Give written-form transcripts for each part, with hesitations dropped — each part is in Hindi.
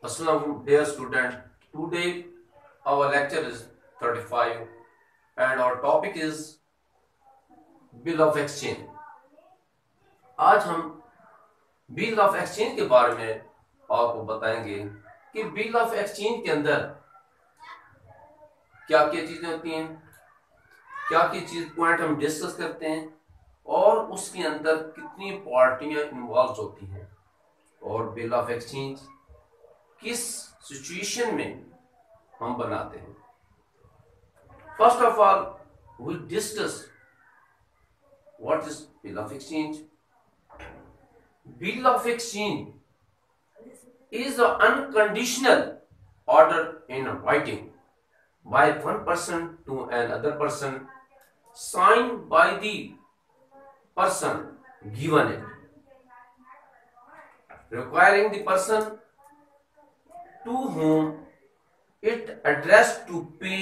Assalamu dear student. Today our lecture is 35 and our topic is Bill of Exchange. आज हम बिल ऑफ एक्सचेंज के बारे में आपको बताएंगे कि बिल ऑफ एक्सचेंज के अंदर क्या क्या चीजें होती हैं, क्या क्या चीज पॉइंट हम डिस्कस करते हैं और उसके अंदर कितनी पार्टियां इन्वॉल्व होती हैं और बिल ऑफ एक्सचेंज किस सिचुएशन में हम बनाते हैं। First of all we discuss what is bill of exchange. Bill of exchange is an unconditional order in writing by one person to another person, signed by the person given it, requiring the person to whom it addressed to pay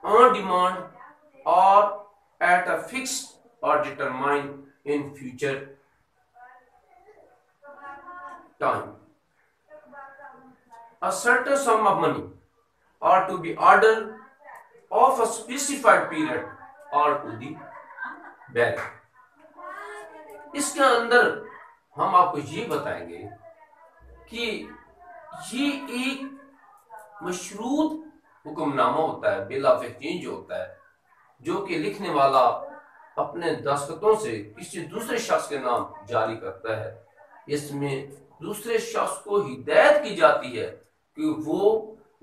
on demand or at a fixed or determined in future time a certain sum of money or to be ordered of a specified period or to the bank। इसके अंदर हम आपको ये बताएंगे कि ये एक मशरूत हुक्मनामा होता है, बिल ऑफ एक्सचेंज होता है, जो कि लिखने वाला अपने दस्तखतों से किसी दूसरे शख्स के नाम जारी करता है। इसमें दूसरे शख्स को हिदायत की जाती है कि वो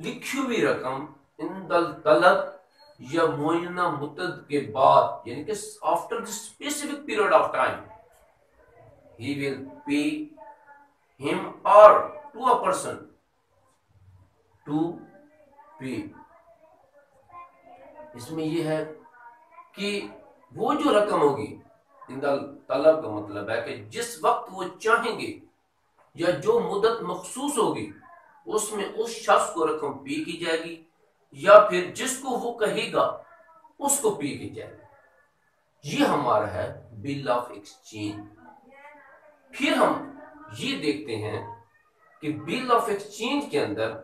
लिखी हुई रकम इंदल तलब या मुअय्यना मुद्दत के बाद, यानी कि after the specific period of time, he will pay him और टू अ पर्सन टू पे। इसमें यह है कि वो जो रकम होगी, इंदल तलब का मतलब है कि जिस वक्त वो चाहेंगे या जो मुद्दत मखसूस होगी उसमें उस शख्स को रकम पे की जाएगी या फिर जिसको वो कहेगा उसको पे की जाएगी। ये हमारा है बिल ऑफ एक्सचेंज। फिर हम ये देखते हैं कि बिल ऑफ एक्सचेंज के अंदर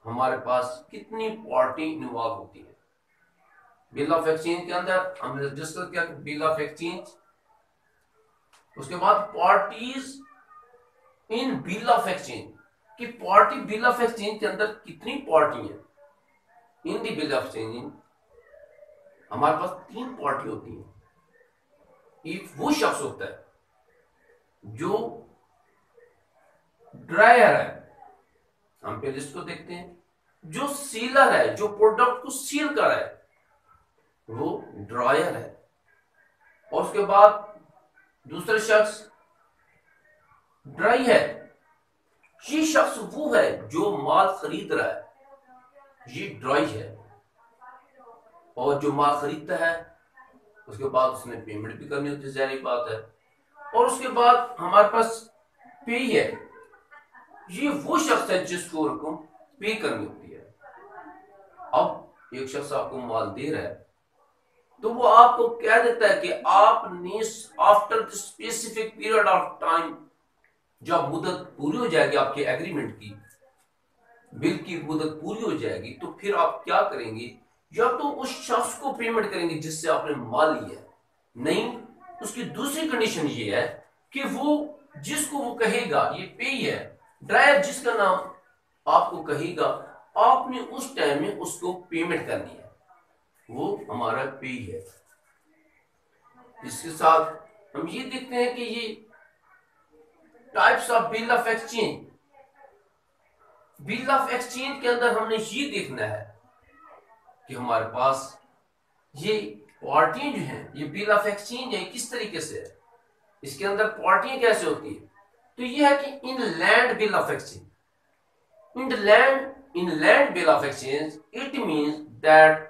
हमारे पास कितनी पार्टी इन्वॉल्व होती है। बिल ऑफ एक्सचेंज के अंदर हमने डिस्कस किया बिल ऑफ एक्सचेंज, उसके बाद parties in bill of exchange कि पार्टी बिल ऑफ एक्सचेंज के अंदर कितनी पार्टी है। इन दी बिल ऑफ एक्सचेंज हमारे पास 3 पार्टी होती है। एक वो शख्स होता है जो ड्रायर है, हम पहले इसको देखते हैं। जो सीलर है, जो प्रोडक्ट को सील कर रहा है, वो ड्रायर है। और उसके बाद दूसरा शख्स ड्राई है। ये शख्स वो है जो माल खरीद रहा है, ये ड्राई है। और जो माल खरीदता है उसके बाद उसने पेमेंट भी करनी होती है, जाहिर बात है। और उसके बाद हमारे पास पे है, ये वो शख्स है जिसको रकम पे करनी होती है। अब एक शख्स आपको माल दे रहा है तो वो आपको कह देता है कि आपने after the specific period of time, जब मुद्दत पूरी हो जाएगी आपके एग्रीमेंट की, बिल की मुद्दत पूरी हो जाएगी, तो फिर आप क्या करेंगे, या तो उस शख्स को पेमेंट करेंगे जिससे आपने माल लिया है। नहीं, उसकी दूसरी कंडीशन ये है कि वो जिसको वो कहेगा, ये पे है, ड्रायर जिसका नाम आपको कहेगा, आपने उस टाइम में उसको पेमेंट करनी है, वो हमारा पे है। इसके साथ हम ये देखते हैं कि ये types of bill of exchange. Bill of exchange के अंदर हमने ये देखना है कि हमारे पास ये पार्टियां जो हैं, ये बिल ऑफ एक्सचेंज है किस तरीके से है, इसके अंदर पार्टियां कैसे होती है। तो ये है कि इन land bill of exchange, in land bill of exchange, it means that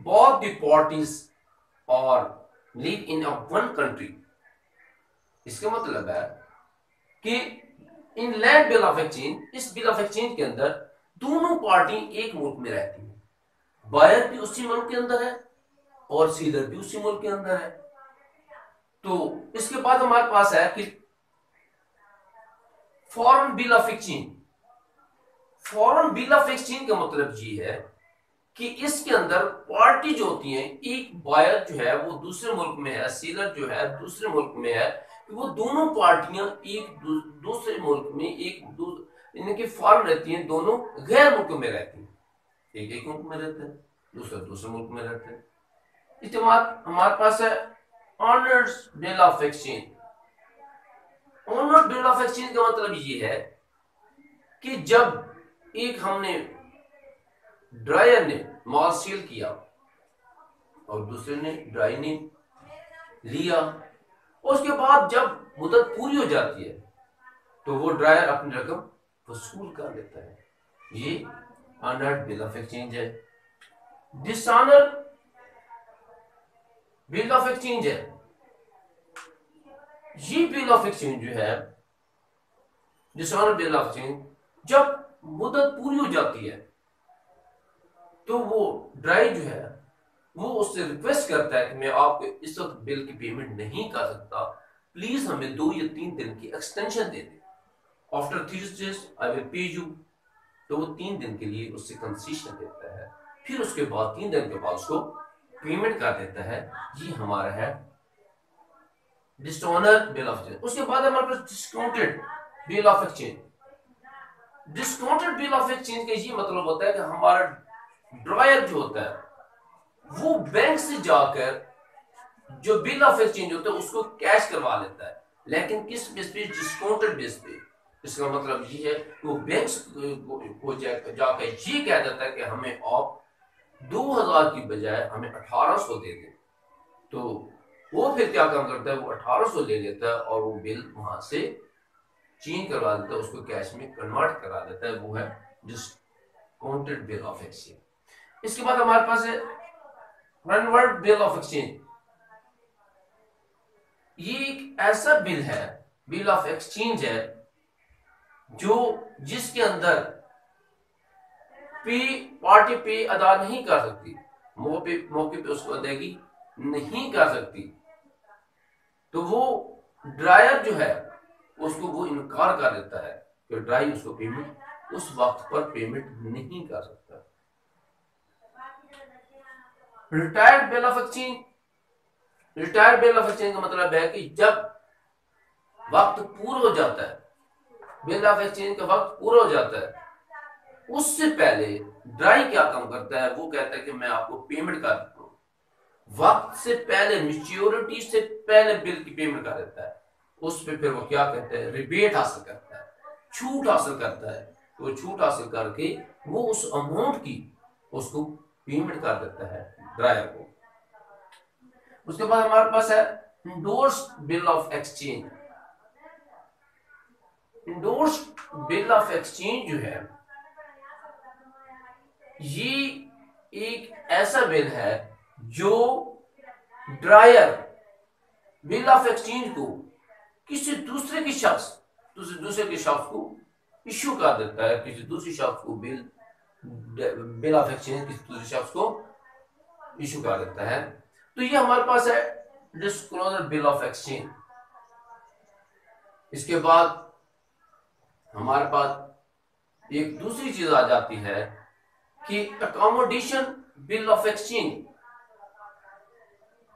both the parties are live in a one country। इसका मतलब है कि इन लैंड बिल ऑफ एक्सचेंज, इस बिल ऑफ एक्सचेंज के अंदर दोनों पार्टी एक मुल्क में रहती है। बायर भी उसी मुल्क के अंदर है और सीलर भी उसी मुल्क के अंदर है। तो इसके बाद हमारे पास है कि foreign bill of exchange. Foreign bill of exchange का मतलब ये है कि इसके अंदर पार्टी जो होती है, एक बायर जो है वो दूसरे मुल्क में है, सेलर जो है दूसरे मुल्क में है, तो वो दोनों पार्टियां एक दूसरे मुल्क में इनकी फॉरेन रहती हैं, दोनों गैर मुल्क में रहती हैं, एक एक मुल्क में रहते हैं, दूसरे दूसरे मुल्क में रहते हैं। इसके बाद हमारे पास है honours bill of exchange. Honours bill of exchange का मतलब ये है कि जब एक हमने ड्रायर ने माल सेल किया और दूसरे ने ड्राई ने लिया, उसके बाद जब मुद्दत पूरी हो जाती है तो वो ड्रायर अपनी रकम वसूल कर लेता है, ये ऑनर्ड बिल ऑफ एक्सचेंज है। डिसऑनर बिल ऑफ एक्सचेंज है, ये बिल ऑफ एक्सचेंज जो है, डिसऑनर बिल ऑफ एक्सचेंज, जब मुद्दत पूरी हो जाती है तो वो ड्राई जो है वो उससे रिक्वेस्ट करता है कि मैं आपको इस वक्त बिल की पेमेंट नहीं कर सकता, प्लीज हमें 2 या 3 दिन की extension they they, after 3 days I will pay you. तो वो 3 दिन के लिए उससे कंसेशन देता है, फिर उसके बाद 3 दिन के बाद उसको पेमेंट कर देता है। ये हमारा है डिसऑनर बिल ऑफ एक्सचेंज। उसके बाद हमारे पास discounted bill of exchange. Discounted bill of exchange का ये मतलब होता है कि हमारा ड्रायर जो होता है वो बैंक से जाकर जो बिल ऑफ एक्सचेंज होता है उसको कैश करवा लेता है, लेकिन किस बेस पे? डिस्काउंटेड बेस पे। इसका मतलब ये है कि वो बैंक को जाकर ये कह देता है कि हमें आप 2000 की बजाय हमें 1800 दे दें, तो वो फिर क्या काम करता है, वो 1800 ले लेता है और वो बिल वहां से चेंज करवा देता है, उसको कैश में कन्वर्ट करा देता है, वो है डिस्काउंटेड बिल ऑफ एक्सचेंज। इसके बाद हमारे पास है कन्वर्ट बिल ऑफ एक्सचेंज। ये एक ऐसा बिल है, बिल ऑफ एक्सचेंज है, जो जिसके अंदर पे पार्टी पे अदा नहीं कर सकती, मौके पे उसको अदायगी नहीं कर सकती, तो वो ड्रायर जो है उसको वो इनकार कर देता है कि ड्राई उसको पेमेंट उस वक्त पर पेमेंट नहीं कर सकता। Retired bill of exchange. Retired bill of exchange का मतलब है कि जब वक्त पूरा हो जाता है, बिल ऑफ एक्सचेंज का वक्त पूरा हो जाता है, उससे पहले ड्राई क्या काम करता है, वो कहता है कि मैं आपको पेमेंट कर देता हूं, वक्त से पहले, मैच्योरिटी से पहले बिल की पेमेंट कर देता है। उस पे फिर वो क्या कहते हैं, रिबेट हासिल करता है, छूट हासिल करता है। तो छूट हासिल करके वो उस अमाउंट की उसको पेमेंट कर देता है ड्रायर को। उसके बाद हमारे पास है endorsed bill of exchange. Endorsed bill of exchange जो है, ये एक ऐसा बिल है जो ड्रायर बिल ऑफ एक्सचेंज को किसी दूसरे के शख्स को इश्यू कर देता है, किसी दूसरे शख्स को बिल ऑफ एक्सचेंज किसी दूसरे शख्स को इश्यू कर देता है। तो ये हमारे पास है डिस्क्लोजर बिल ऑफ एक्सचेंज। इसके बाद हमारे पास एक दूसरी चीज आ जाती है कि अकोमोडेशन बिल ऑफ एक्सचेंज।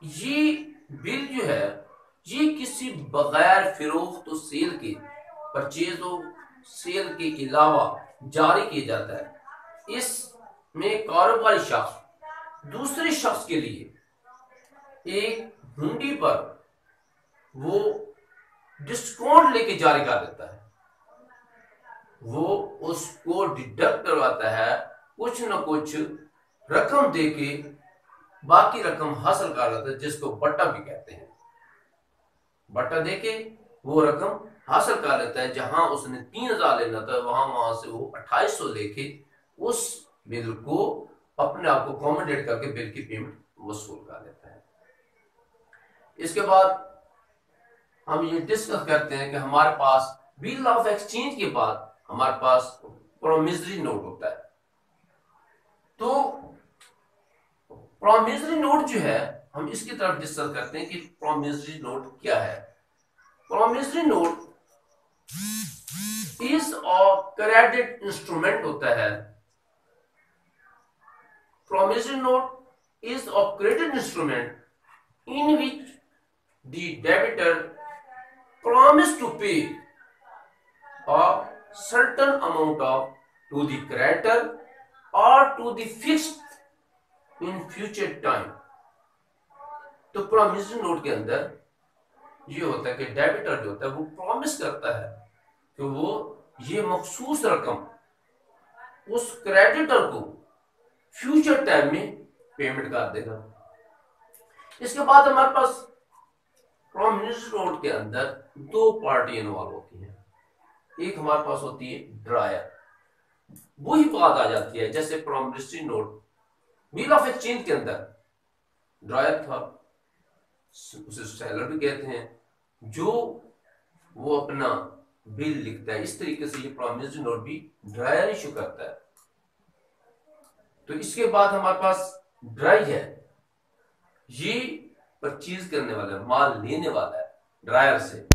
ये बिल जो है ये किसी बगैर फिरोख्त और सेल के, परचेज और सेल के अलावा जारी किया जाता है। इसमें कारोबारी शख्स दूसरे शख्स के लिए एक हुंडी पर वो डिस्काउंट लेके जारी कर देता है, वो उसको डिडक्ट करवाता है, कुछ न कुछ रकम देके बाकी रकम हासिल कर लेता है, जिसको बट्टा भी कहते हैं। बट्टा देके वो रकम हासिल कर लेता है, जहां उसने 3000 लेना था वहां से वो 2800 लेके उस बिल को अपने आप को अकोमोडेट करके बिल की पेमेंट वसूल कर लेता है। इसके बाद हम ये डिस्कस करते हैं कि हमारे पास बिल ऑफ एक्सचेंज के बाद हमारे पास प्रोमिसरी नोट होता है। तो प्रोमिसरी नोट जो है, हम इसकी तरफ डिस्कस करते हैं कि प्रोमिसरी नोट क्या है। Promissory note is of credit instrument होता है। Promissory note is of credit instrument in which the debtor promise to pay a certain amount of to the creditor or to the fixed in future time। तो प्रॉमिसरी नोट के अंदर ये होता है कि डेबिटर जो होता है वो प्रॉमिस करता है कि वो ये मखसूस रकम उस क्रेडिटर को फ्यूचर टाइम में पेमेंट कर देगा। इसके बाद हमारे पास प्रॉमिसरी नोट के अंदर दो पार्टी इन्वॉल्व होती है। एक हमारे पास होती है ड्रायर, वही बात आ जाती है जैसे promissory note bill of exchange के अंदर ड्रायर था, उसे सेलर भी कहते हैं, जो वो अपना बिल लिखता है। इस तरीके से ये प्रॉमिसरी नोट भी ड्रायर इशू करता है। तो इसके बाद हमारे पास ड्राई है, ये परचेज करने वाला है, माल लेने वाला है ड्रायर से,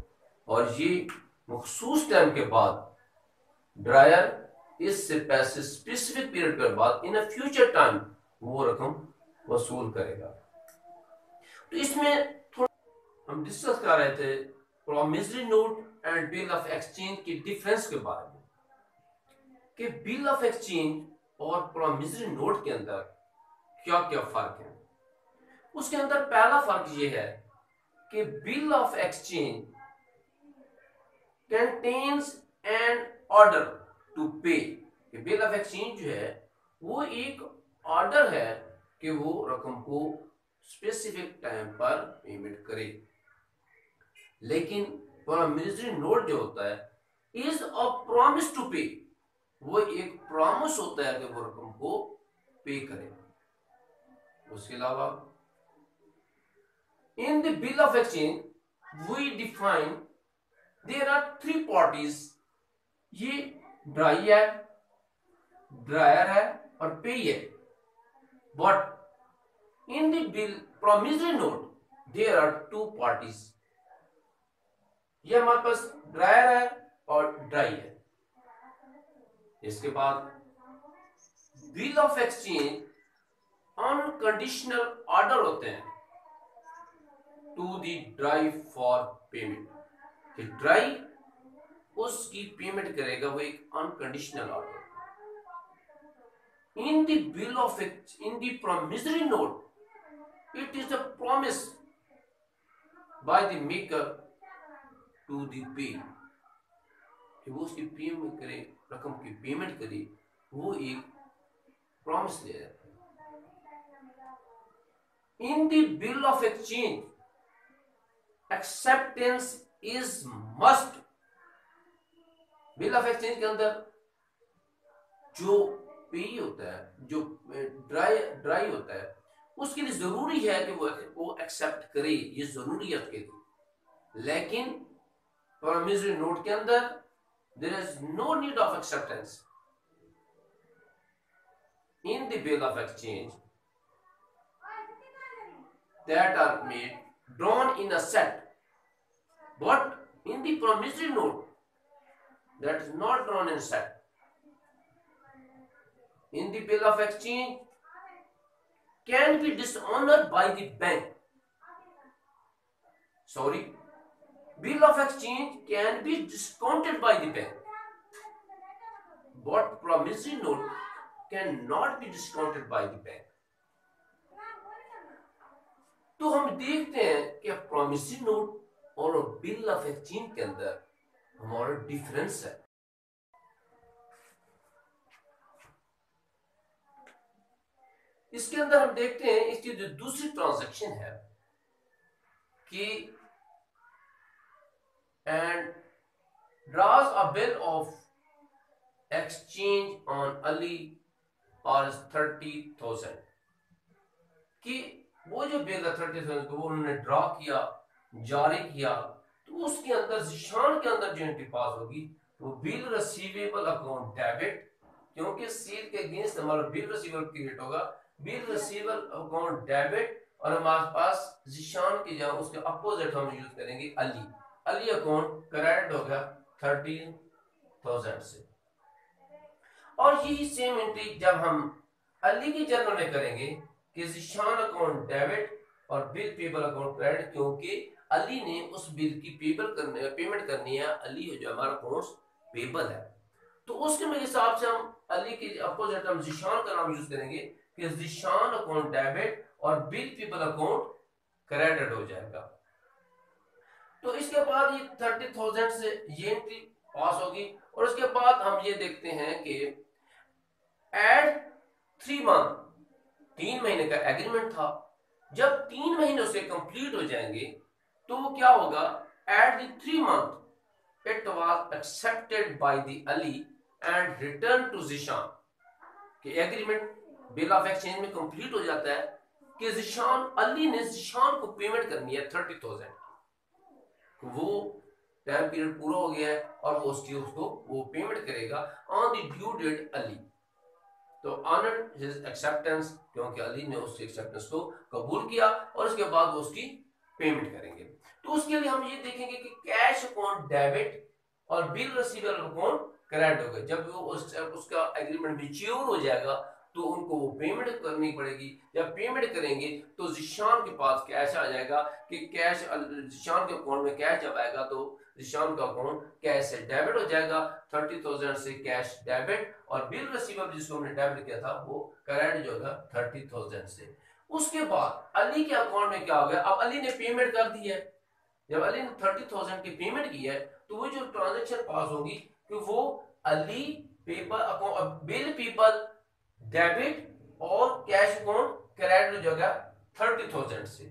और ये मखसूस टाइम के बाद ड्रायर इससे पैसे स्पेसिफिक पीरियड के बाद इन अ फ्यूचर टाइम वो रकम वसूल करेगा। तो इसमें थोड़ा हम डिस्कस कर रहे थे promissory note and bill of exchange के डिफरेंस के बारे में, कि बिल ऑफ एक्सचेंज और प्रॉमिसरी नोट के अंदर क्या क्या फर्क है। उसके अंदर पहला फर्क यह है कि bill of exchange contains an order to pay. Bill of exchange जो है वो एक ऑर्डर है कि वो रकम को स्पेसिफिक टाइम पर पेमेंट करे। लेकिन प्रॉमिसरी नोट जो होता है इज अ प्रॉमिस टू पे, वो एक प्रॉमिस होता है कि वो रकम को पे करे। उसके अलावा in the bill of exchange we define there are three parties, ये ड्राई है, ड्रायर है और पे है। But in the bill promissory note there are two parties, ये हमारे पास ड्रायर है और ड्राई है। इसके बाद bill of exchange unconditional order होते हैं to the drawee for payment. Drawee उसकी पेमेंट करेगा, वो एक unconditional order. In the bill of in the promissory note it is a promise by the maker to the payee, कि वो उसकी पेमेंट करे, रकम की पेमेंट करे, वो एक प्रॉमिस ले जाता है। इन the bill of exchange acceptance is must. Bill of exchange के अंदर जो पे होता है, जो ड्राई होता है, उसके लिए जरूरी है कि वो एक्सेप्ट करे, ये जरूरी है उसके लिए। लेकिन प्रॉमिसरी नोट के अंदर there is no need of acceptance. In the bill of exchange that are made drawn in a set, but in the promissory note that is not drawn in set. In the bill of exchange can be dishonored by the bank. Sorry, bill of exchange can be discounted by the bank, but promissory note cannot be discounted by the bank. तो हम देखते हैं कि प्रॉमिसरी नोट और बिल ऑफ एक्सचेंज के अंदर हमारा डिफरेंस है। इसके अंदर हम देखते हैं इसकी जो दूसरी ट्रांजैक्शन है कि and draws a bill of exchange on Ali और 30,000, कि वो जो बिल है 30,000 को उन्होंने ड्रॉ किया, जारी किया, तो उसके अंदर जिशान के अंदर जो एंट्री पास होगी वो बिल रिसीवेबल अकाउंट डेबिट, क्योंकि सील के अगेंस्ट हमारा बिल रिसीवेबल क्रिएट होगा, बिल रिसीवेबल अकाउंट डेबिट, और हमारे पास जिशान की जगह उसके अपोजिट हम यूज करेंगे अली, अली अकाउंट क्रेडिट हो गया 30,000। 30,000 से। और यही सेम एंट्री जब हम अली की जर्नल में करेंगे कि ज़ीशान अकाउंट डेबिट और बिल पेबल अकाउंट क्रेडिट, क्योंकि अली ने उस बिल की पेमेंट करनी है, अली जो हमारा अकाउंट पेबल है, तो उसके हिसाब से हम अली के अपोजिट हम ज़ीशान का नाम यूज करेंगे कि ज़ीशान अकाउंट डेबिट और बिल पेबल अकाउंट क्रेडिट हो जाएगा। तो इसके बाद ये 30,000 से ये एंट्री पास होगी। और उसके बाद हम ये देखते हैं कि एड 3 मंथ, 3 महीने का एग्रीमेंट था, जब 3 महीनों से कंप्लीट हो जाएंगे तो वो क्या होगा, at the 3 month it was accepted by the Ali and return to Zeeshan. कि एग्रीमेंट बिल ऑफ एक्सचेंज में कंप्लीट हो जाता है कि ज़ीशान, अली ने ज़ीशान को पेमेंट करनी है 30,000, वो टाइम पीरियड पूरा हो गया है और वो उसको वो पेमेंट करेगा on the due date Ali. तो ऑनर हिज एक्सेप्टेंस, क्योंकि अली ने उसकी एक्सेप्टेंस को कबूल किया और उसके बाद वो उसकी पेमेंट करेंगे। तो उसके लिए हम ये देखेंगे कि कैश अकाउंट डेबिट और बिल रिसीवेबल अकाउंट क्रेडिट हो गए। जब वो उसका एग्रीमेंट मैच्योर हो जाएगा तो उनको वो पेमेंट करनी पड़ेगी। जब पेमेंट करेंगे तो ज़ीशान के पास कैश आ जाएगा कि कैश ज़ीशान के अकाउंट में कैश जब आएगा तो ज़ीशान का अकाउंट कैश से डेबिट हो जाएगा, 30,000 से कैश डेबिट, और बिल रिसीवेबल जिसको हमने डेबिट किया था वो क्रेडिट जो होगा 30,000 से। उसके बाद अली के अकाउंट में क्या हो गया, अब अली ने पेमेंट कर दी है। जब अली ने 30,000 की पेमेंट की है तो वो जो ट्रांजेक्शन पास होगी कि वो Ali paper account bill people debit और कैश अकाउंट क्रेडिट जो होगा 30,000 से।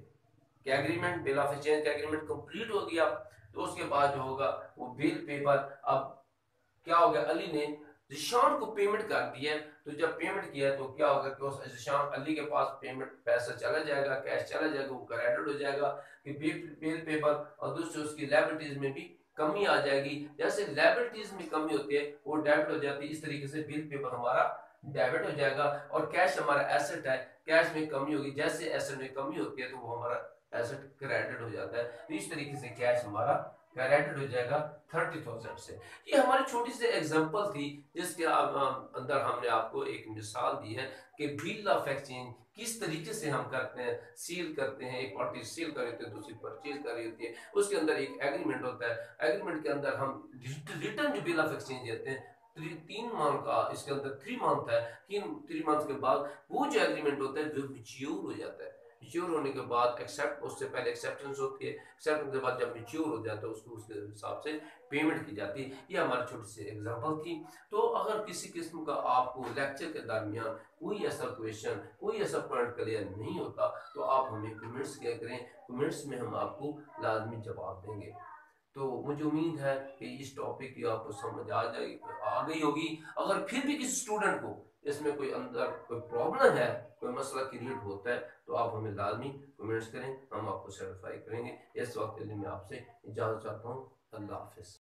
क्या एग्रीमेंट बिल ऑफ एक्सचेंज का एग्रीमेंट कंप्लीट हो गया तो उसके बाद जो होगा वो बिल पेपर, अब क्या हो गया, अली ने ज़ीशान को पेमेंट कर दी है। तो जब पेमेंट किया तो क्या होगा कि उस ज़ीशान अली के पास पेमेंट पैसा चला जाएगा, कैश चला जाएगा, वो क्रेडिट हो जाएगा कि बिल पेपर, और दूसरी उसकी लायबिलिटीज में भी कमी आ जाएगी। जैसे लायबिलिटीज में कमी होती है वो डेबिट हो जाती है, इस तरीके से बिल पेपर हमारा डेबिट हो जाएगा। और कैश हमारा एसेट है, कैश में कमी होगी, जैसे एसेट में कमी होती है तो वो हमारा एसेट क्रेडिट हो जाता है। तो इस तरीके से कैश हमारा क्रेडिट हो जाएगा 30,000 से। ये हमारी छोटी सी एग्जांपल थी जिसके अंदर हमने आपको एक मिसाल दी है कि बिल ऑफ एक्सचेंज किस तरीके से हम करते हैं, सील करते हैं, एक पार्टी सील कर रही होती है, दूसरी परचेज कर रही होती है, उसके अंदर एक एग्रीमेंट होता है, एग्रीमेंट के अंदर हम रिटर्न जो बिल ऑफ एक्सचेंज देते हैं 3 मंथ का, इसके अंदर 3 मंथ है, 3 मंथ के बाद वो जो एग्रीमेंट होता है वो मैच्योर हो जाता है। मैच्योर होने के बाद एक्सेप्ट, उससे पहले एक्सेप्टेंस होती है, एक्सेप्टेंस के बाद जब मैच्योर हो जाता है उसको उसके हिसाब से पेमेंट की जाती है। ये हमारी छोटी सी एग्जांपल थी। तो अगर किसी किस्म का आपको लेक्चर के दरमियान कोई ऐसा क्वेश्चन, कोई ऐसा पॉइंट क्लियर नहीं होता तो आप हमें कमेंट्स किया करें, कमेंट्स में हम आपको लाजमी जवाब देंगे। तो मुझे उम्मीद है कि इस टॉपिक की आपको समझ आ गई होगी। अगर फिर भी किसी स्टूडेंट को इसमें कोई अंदर कोई प्रॉब्लम है, कोई मसला क्रिएट होता है तो आप हमें लाजमी कमेंट्स करें, हम आपको सेटिस्फाई करेंगे। इस वक्त के लिए मैं आपसे इजाज़त चाहता हूँ। अल्लाह हाफिज़।